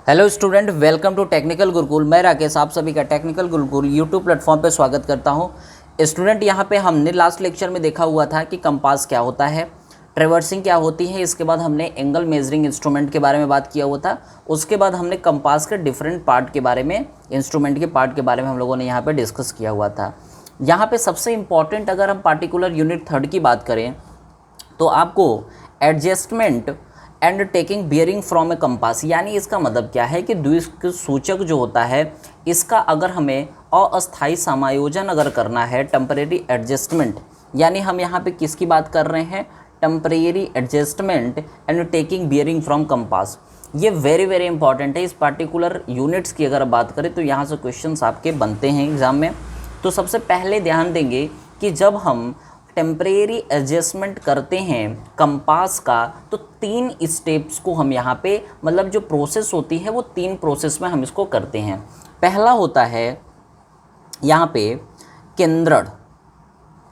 Hello student, welcome to Technical Gurukul. मैं राकेश आप सभी का टेक्निकल गुरुकुल यूट्यूब प्लेटफॉर्म पे स्वागत करता हूं। स्टूडेंट, यहां पे हमने लास्ट लेक्चर में देखा हुआ था कि कंपास क्या होता है, ट्रेवर्सिंग क्या होती है। इसके बाद हमने एंगल मेजरिंग इंस्ट्रूमेंट के बारे में बात किया हुआ था। उसके बाद हमने कंपास के डिफरेंट पार्ट के बारे में, इंस्ट्रूमेंट के पार्ट के बारे में हम लोगों ने यहाँ पर डिस्कस किया हुआ था। यहाँ पर सबसे इम्पॉर्टेंट अगर हम पार्टिकुलर यूनिट 3 की बात करें तो आपको adjustment and taking bearing from A compass, यानी इसका मतलब क्या है कि द्विस्क सूचक जो होता है इसका अगर हमें अस्थायी समायोजन अगर करना है, टेम्परेरी एडजस्टमेंट, यानी हम यहाँ पे किसकी बात कर रहे हैं, temporary adjustment and taking bearing from compass. ये वेरी वेरी इंपॉर्टेंट है। इस पार्टिकुलर यूनिट्स की अगर बात करें तो यहाँ से क्वेश्चंस आपके बनते हैं एग्जाम में। तो सबसे पहले ध्यान देंगे कि जब हम टेम्परेरी एडजस्टमेंट करते हैं कंपास का तो 3 स्टेप्स को हम यहाँ पे, मतलब जो प्रोसेस होती है वो 3 प्रोसेस में हम इसको करते हैं। पहला होता है यहाँ पे केंद्रण।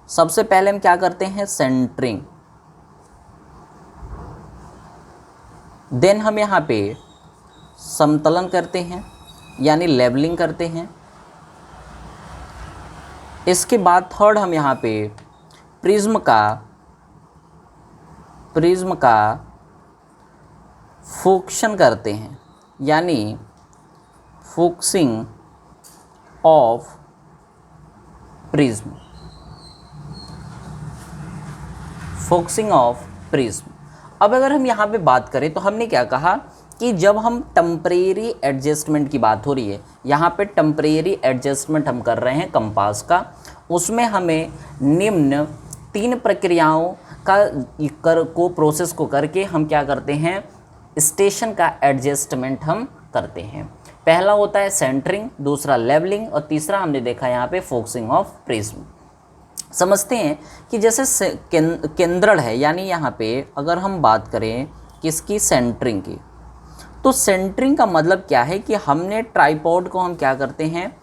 सबसे पहले हम क्या करते हैं, सेंटरिंग। देन हम यहाँ पे समतलन करते हैं यानी लेवलिंग करते हैं। इसके बाद थर्ड हम यहाँ पे प्रिज्म का फोक्शन करते हैं, यानी focusing of prism. Focusing of prism. अब अगर हम यहाँ पे बात करें तो हमने क्या कहा कि जब हम टेम्परेरी एडजस्टमेंट की बात हो रही है, यहाँ पे टेम्परेरी एडजस्टमेंट हम कर रहे हैं कंपास का, उसमें हमें निम्न 3 प्रक्रियाओं को प्रोसेस को करके हम क्या करते हैं, स्टेशन का एडजस्टमेंट हम करते हैं। पहला होता है सेंटरिंग, दूसरा लेवलिंग और तीसरा हमने देखा यहाँ पे फोक्सिंग ऑफ प्रिज्म। समझते हैं कि जैसे केंद्रण है, यानी यहाँ पे अगर हम बात करें किसकी, सेंटरिंग की, तो सेंटरिंग का मतलब क्या है कि हमने ट्राइपॉड को हम क्या करते हैं,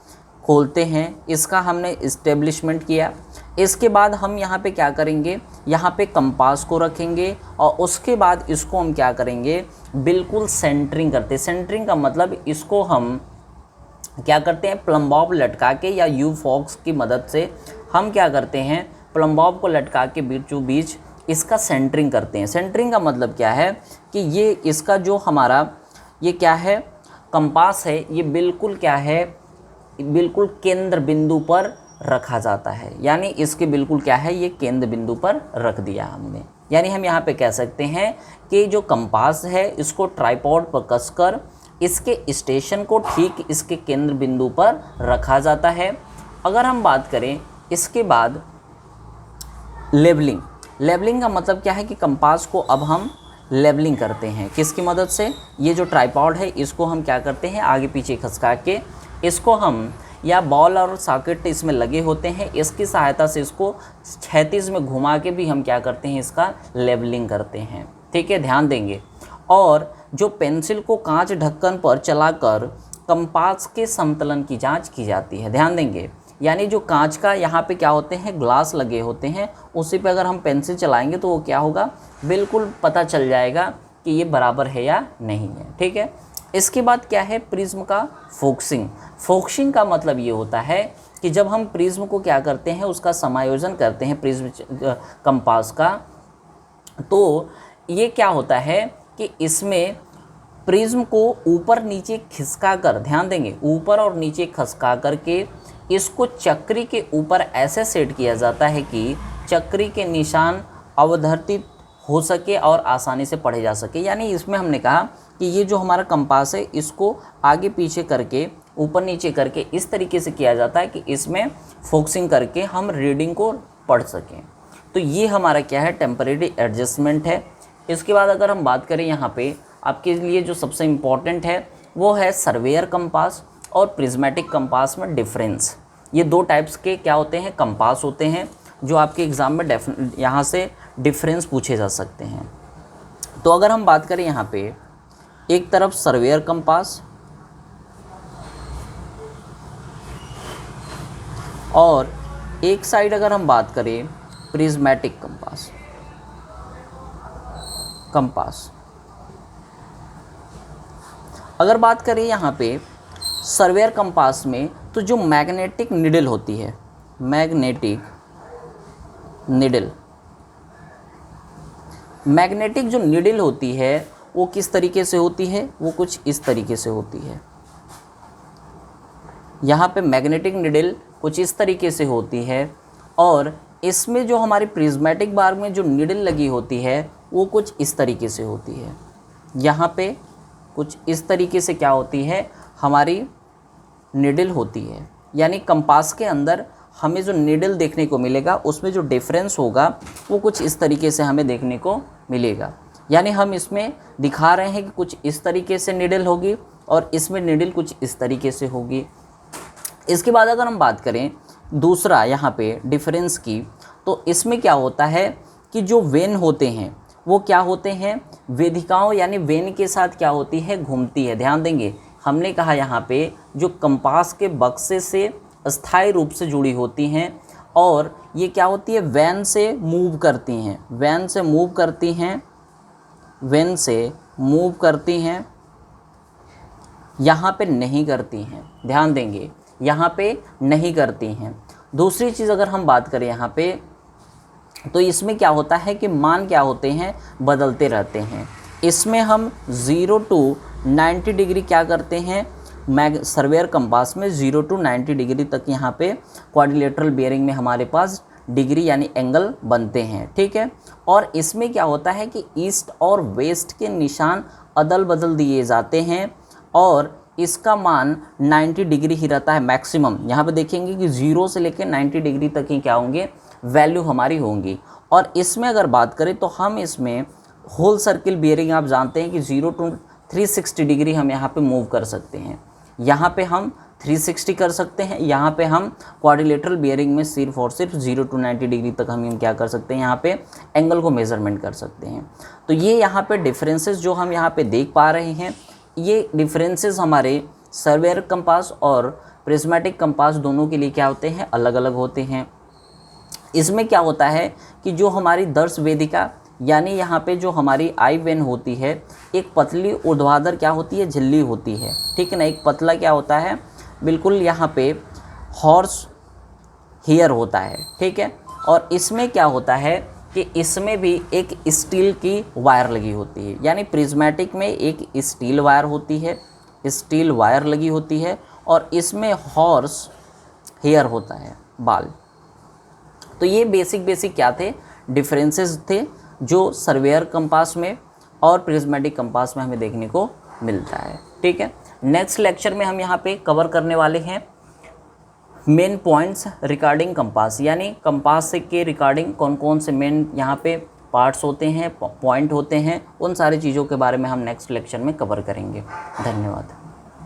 खोलते हैं, इसका हमने इस्टेब्लिशमेंट किया। इसके बाद हम यहाँ पे क्या करेंगे, यहाँ पे कंपास को रखेंगे और उसके बाद इसको हम क्या करेंगे, बिल्कुल सेंटरिंग करते हैं। सेंटरिंग का मतलब इसको हम क्या करते हैं, प्लम्बॉब लटका के या यू फॉक्स की मदद से हम क्या करते हैं, प्लम्बॉब को लटका के बीचों बीच इसका सेंटरिंग करते हैं। सेंटरिंग का मतलब क्या है कि ये इसका जो हमारा ये क्या है, कंपास है, ये बिल्कुल क्या है, बिल्कुल केंद्र बिंदु पर रखा जाता है। यानी इसके बिल्कुल क्या है, ये केंद्र बिंदु पर रख दिया हमने। यानी हम यहाँ पे कह सकते हैं कि जो कंपास है इसको ट्राइपॉड पर कसकर इसके स्टेशन को ठीक इसके केंद्र बिंदु पर रखा जाता है। अगर हम बात करें इसके बाद लेवलिंग। लेवलिंग का मतलब क्या है कि कंपास को अब हम लेवलिंग करते हैं किसकी मदद से, ये जो ट्राइपॉड है इसको हम क्या करते हैं, आगे पीछे खसका के इसको हम, या बॉल और सॉकेट इसमें लगे होते हैं, इसकी सहायता से इसको क्षैतिज में घुमा के भी हम क्या करते हैं, इसका लेवलिंग करते हैं। ठीक है, ध्यान देंगे। और जो पेंसिल को कांच ढक्कन पर चलाकर कंपास के समतलन की जांच की जाती है, ध्यान देंगे। यानी जो कांच का यहाँ पे क्या होते हैं, ग्लास लगे होते हैं, उसी पे अगर हम पेंसिल चलाएंगे तो वो क्या होगा, बिल्कुल पता चल जाएगा कि ये बराबर है या नहीं है। ठीक है, इसके बाद क्या है, प्रिज्म का फोक्सिंग। फोक्सिंग का मतलब ये होता है कि जब हम प्रिज्म को क्या करते हैं, उसका समायोजन करते हैं प्रिज्म कंपास का, तो ये क्या होता है कि इसमें प्रिज्म को ऊपर नीचे खिसका कर, ध्यान देंगे, ऊपर और नीचे खिसका करके इसको चक्री के ऊपर ऐसे सेट किया जाता है कि चक्री के निशान अवधर्तित हो सके और आसानी से पढ़े जा सके। यानी इसमें हमने कहा कि ये जो हमारा कंपास है इसको आगे पीछे करके, ऊपर नीचे करके इस तरीके से किया जाता है कि इसमें फोक्सिंग करके हम रीडिंग को पढ़ सकें। तो ये हमारा क्या है, टेम्परेरी एडजस्टमेंट है। इसके बाद अगर हम बात करें यहाँ पे आपके लिए जो सबसे इम्पॉर्टेंट है वो है सर्वेयर कंपास और प्रिज्मेटिक कंपास में डिफरेंस। ये 2 टाइप्स के क्या होते हैं, कंपास होते हैं, जो आपके एग्ज़ाम में यहाँ से डिफरेंस पूछे जा सकते हैं। तो अगर हम बात करें यहाँ पे, एक तरफ सर्वेयर कंपास और एक साइड अगर हम बात करें प्रिज्मेटिक कंपास। अगर बात करें यहाँ पे सर्वेयर कंपास में, तो जो मैग्नेटिक निडल होती है, मैग्नेटिक जो निडल होती है वो किस तरीके से होती है, वो कुछ इस तरीके से होती है। यहाँ पे मैग्नेटिक निडल कुछ इस तरीके से होती है, और इसमें जो हमारी प्रिज्मेटिक बार में जो निडल लगी होती है वो कुछ इस तरीके से होती है। यहाँ पे कुछ इस तरीके से क्या होती है, हमारी निडल होती है। यानी कंपास के अंदर हमें जो निडल देखने को मिलेगा उसमें जो डिफरेंस होगा वो कुछ इस तरीके से हमें देखने को मिलेगा। यानी हम इसमें दिखा रहे हैं कि कुछ इस तरीके से निडल होगी और इसमें निडल कुछ इस तरीके से होगी। इसके बाद अगर हम बात करें दूसरा यहाँ पे डिफरेंस की, तो इसमें क्या होता है कि जो वेन होते हैं वो क्या होते हैं, वेदिकाओं यानी वेन के साथ क्या होती है, घूमती है। ध्यान देंगे, हमने कहा यहाँ पे जो कंपास के बक्से से अस्थायी रूप से जुड़ी होती हैं, और ये क्या होती है, वैन से मूव करती हैं, वैन से मूव करती हैं, वैन से मूव करती हैं, यहाँ पे नहीं करती हैं। ध्यान देंगे, यहाँ पे नहीं करती हैं। दूसरी चीज़ अगर हम बात करें यहाँ पे, तो इसमें क्या होता है कि मान क्या होते हैं, बदलते रहते हैं। इसमें हम 0 to 90 डिग्री क्या करते हैं, सर्वेयर कंपास में 0 to 90 डिग्री तक यहाँ पे क्वाड्रिलेटरल बेयरिंग में हमारे पास डिग्री यानी एंगल बनते हैं। ठीक है, और इसमें क्या होता है कि ईस्ट और वेस्ट के निशान अदल बदल दिए जाते हैं, और इसका मान 90 डिग्री ही रहता है मैक्सिमम। यहाँ पे देखेंगे कि 0 से लेकर 90 डिग्री तक ही क्या होंगे, वैल्यू हमारी होंगी। और इसमें अगर बात करें तो हम इसमें होल सर्किल बियरिंग, आप जानते हैं कि 0 to 360 डिग्री हम यहाँ पे मूव कर सकते हैं। यहाँ पे हम 360 कर सकते हैं, यहाँ पे हम क्वाड्रिलेटरल बियरिंग में सिर्फ और सिर्फ 0 to 90 डिग्री तक हम क्या कर सकते हैं, यहाँ पे एंगल को मेजरमेंट कर सकते हैं। तो ये यहाँ पे डिफरेंसेस जो हम यहाँ पे देख पा रहे हैं, ये डिफरेंसेस हमारे सर्वेयर कंपास और प्रिज्मेटिक कंपास दोनों के लिए क्या होते हैं, अलग अलग होते हैं। इसमें क्या होता है कि जो हमारी दर्श वेदिका यानी यहाँ पे जो हमारी आई वेन होती है, एक पतली ऊर्ध्वाधर क्या होती है, झिल्ली होती है। ठीक है ना, एक पतला क्या होता है, बिल्कुल यहाँ पे हॉर्स हेयर होता है। ठीक है, और इसमें क्या होता है कि इसमें भी एक स्टील की वायर लगी होती है। यानी प्रिज्मेटिक में एक स्टील वायर होती है, स्टील वायर लगी होती है, और इसमें हॉर्स हेयर होता है, बाल। तो ये बेसिक क्या थे, डिफरेंसेस थे जो सर्वेयर कंपास में और प्रिज्मेटिक कंपास में हमें देखने को मिलता है। ठीक है, नेक्स्ट लेक्चर में हम यहाँ पे कवर करने वाले हैं मेन पॉइंट्स रिगार्डिंग कंपास, यानी कंपास के रिगार्डिंग कौन कौन से मेन यहाँ पे पार्ट्स होते हैं, पॉइंट होते हैं, उन सारी चीज़ों के बारे में हम नेक्स्ट लेक्चर में कवर करेंगे। धन्यवाद।